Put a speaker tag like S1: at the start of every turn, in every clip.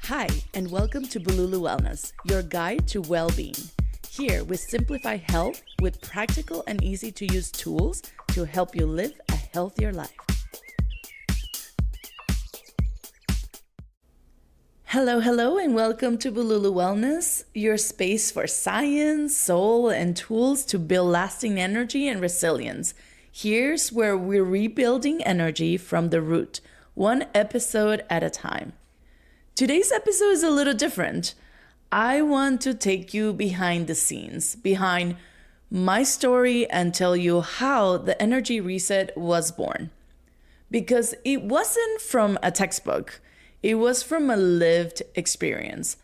S1: Hi, and welcome to Bululu Wellness, your guide to well-being. Here, we simplify health with practical and easy-to-use tools to help you live a healthier life. Hello, and welcome to Bululu Wellness, your space for science, soul, and tools to build lasting energy and resilience. Here's where we're rebuilding energy from the root, one episode at a time. Today's episode is a little different. I want to take you behind the scenes, behind my story, and tell you how the energy reset was born. Because it wasn't from a textbook, it was from a lived experience.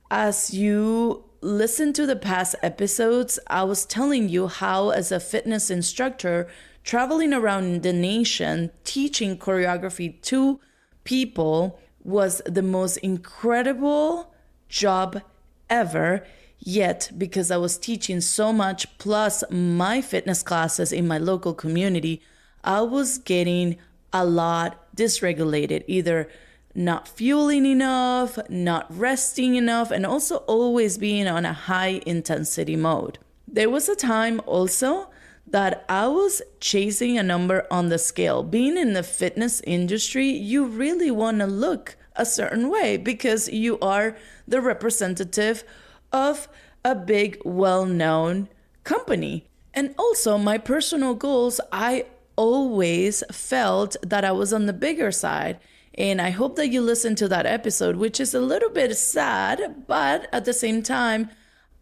S1: As you listen to the past episodes, I was telling you how, as a fitness instructor, traveling around the nation, teaching choreography to people was the most incredible job ever. Yet, because I was teaching so much, plus my fitness classes in my local community, I was getting a lot dysregulated, either not fueling enough, not resting enough, and also always being on a high intensity mode. There was a time also that I was chasing a number on the scale. Being in the fitness industry, you really want to look a certain way because you are the representative of a big, well-known company. And also my personal goals, I always felt that I was on the bigger side. And I hope that you listen to that episode, which is a little bit sad, but at the same time,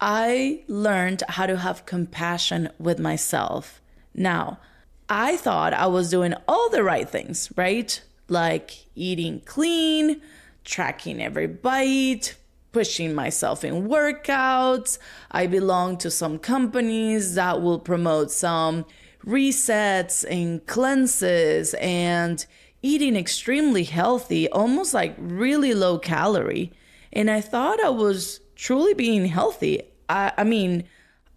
S1: I learned how to have compassion with myself. Now, I thought I was doing all the right things, right? Like eating clean, tracking every bite, pushing myself in workouts. I belong to some companies that will promote some resets and cleanses and eating extremely healthy, almost like really low calorie. And I thought I was truly being healthy. I mean,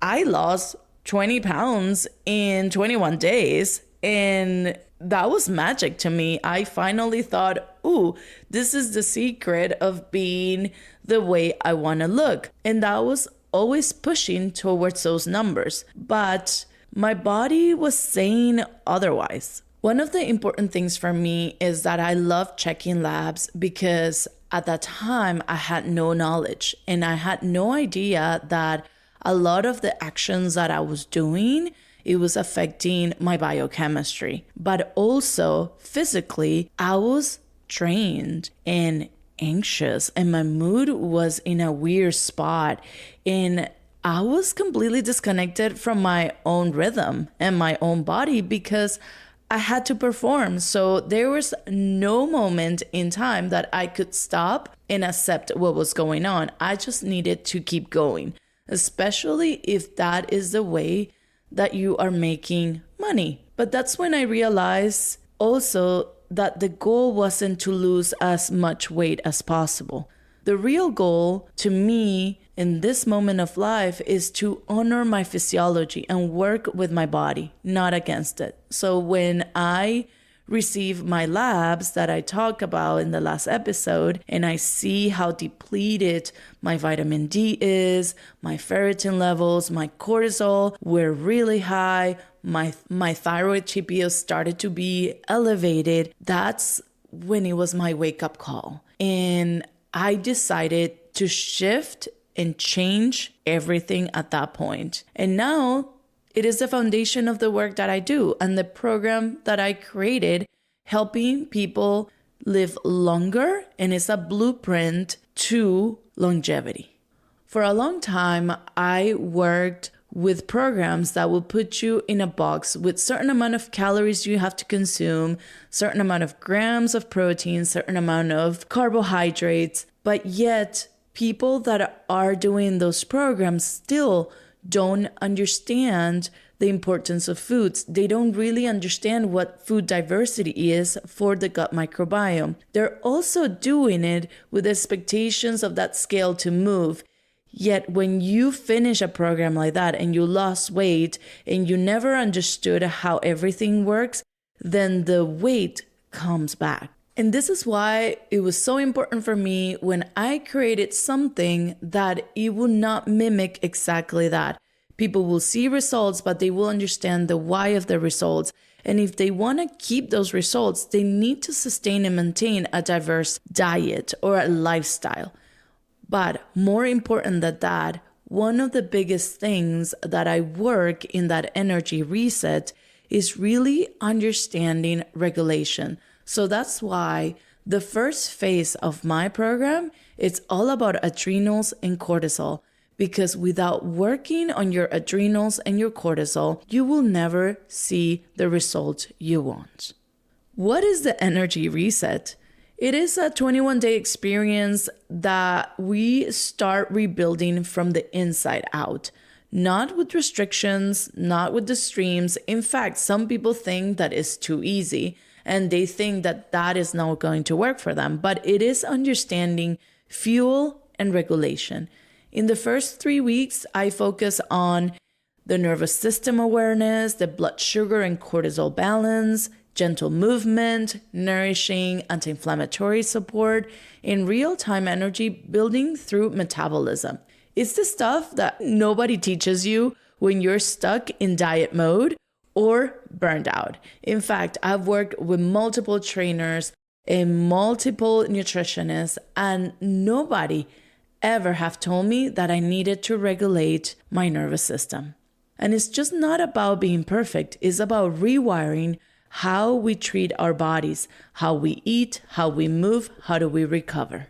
S1: I lost 20 pounds in 21 days, and that was magic to me. I finally thought, ooh, this is the secret of being the way I want to look. And that was always pushing towards those numbers. But my body was saying otherwise. One of the important things for me is that I love checking labs because at that time I had no knowledge and I had no idea that a lot of the actions that I was doing, it was affecting my biochemistry. But also physically, I was drained and anxious and my mood was in a weird spot. And I was completely disconnected from my own rhythm and my own body because I had to perform. So there was no moment in time that I could stop and accept what was going on. I just needed to keep going, especially if that is the way that you are making money. But that's when I realized also that the goal wasn't to lose as much weight as possible. The real goal to me in this moment of life is to honor my physiology and work with my body, not against it. So when I receive my labs that I talked about in the last episode, and I see how depleted my vitamin D is, my ferritin levels, my cortisol were really high, my thyroid TPO started to be elevated, that's when it was my wake-up call. And I decided to shift and change everything at that point. And now it is the foundation of the work that I do and the program that I created, helping people live longer, and it's a blueprint to longevity. For a long time, I worked with programs that will put you in a box with certain amount of calories you have to consume, certain amount of grams of protein, certain amount of carbohydrates, but yet people that are doing those programs still don't understand the importance of foods. They don't really understand what food diversity is for the gut microbiome. They're also doing it with expectations of that scale to move. Yet when you finish a program like that and you lost weight and you never understood how everything works, then the weight comes back. And this is why it was so important for me when I created something that it would not mimic exactly that. People will see results, but they will understand the why of the results. And if they want to keep those results, they need to sustain and maintain a diverse diet or a lifestyle. But more important than that, one of the biggest things that I work in that energy reset is really understanding regulation. So that's why the first phase of my program, it's all about adrenals and cortisol. Because without working on your adrenals and your cortisol, you will never see the result you want. What is the energy reset? It is a 21-day experience that we start rebuilding from the inside out. Not with restrictions, not with the streams. In fact, some people think that it's too easy and they think that that is not going to work for them. But it is understanding fuel and regulation. In the first 3 weeks, I focus on the nervous system awareness, the blood sugar and cortisol balance, gentle movement, nourishing, anti-inflammatory support, and real-time energy building through metabolism. It's the stuff that nobody teaches you when you're stuck in diet mode or burned out. In fact, I've worked with multiple trainers and multiple nutritionists, and nobody ever have told me that I needed to regulate my nervous system. And it's just not about being perfect. It's about rewiring how we treat our bodies, how we eat, how we move, how do we recover.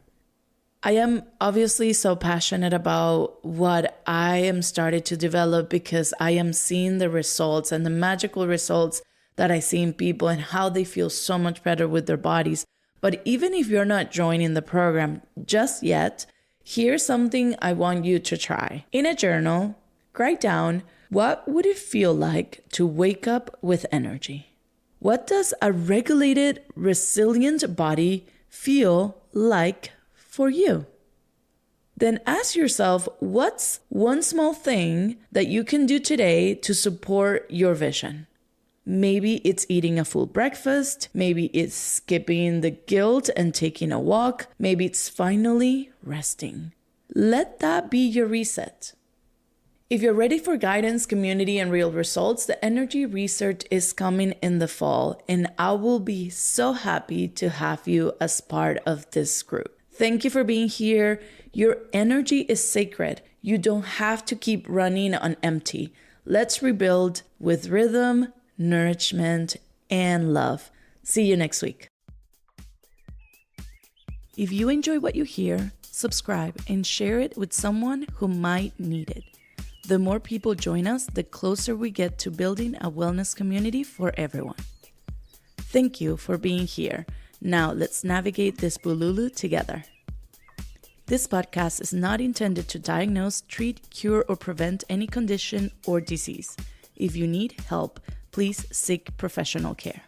S1: I am obviously so passionate about what I am starting to develop because I am seeing the results and the magical results that I see in people and how they feel so much better with their bodies. But even if you're not joining the program just yet, here's something I want you to try. In a journal, write down, what would it feel like to wake up with energy? What does a regulated, resilient body feel like for you? Then ask yourself, what's one small thing that you can do today to support your vision? Maybe it's eating a full breakfast. Maybe it's skipping the guilt and taking a walk. Maybe it's finally resting. Let that be your reset. If you're ready for guidance, community, and real results, the energy research is coming in the fall, and I will be so happy to have you as part of this group. Thank you for being here. Your energy is sacred. You don't have to keep running on empty. Let's rebuild with rhythm, nourishment, and love. See you next week. If you enjoy what you hear, subscribe and share it with someone who might need it. The more people join us, the closer we get to building a wellness community for everyone. Thank you for being here. Now let's navigate this bululu together. This podcast is not intended to diagnose, treat, cure, or prevent any condition or disease. If you need help, please seek professional care.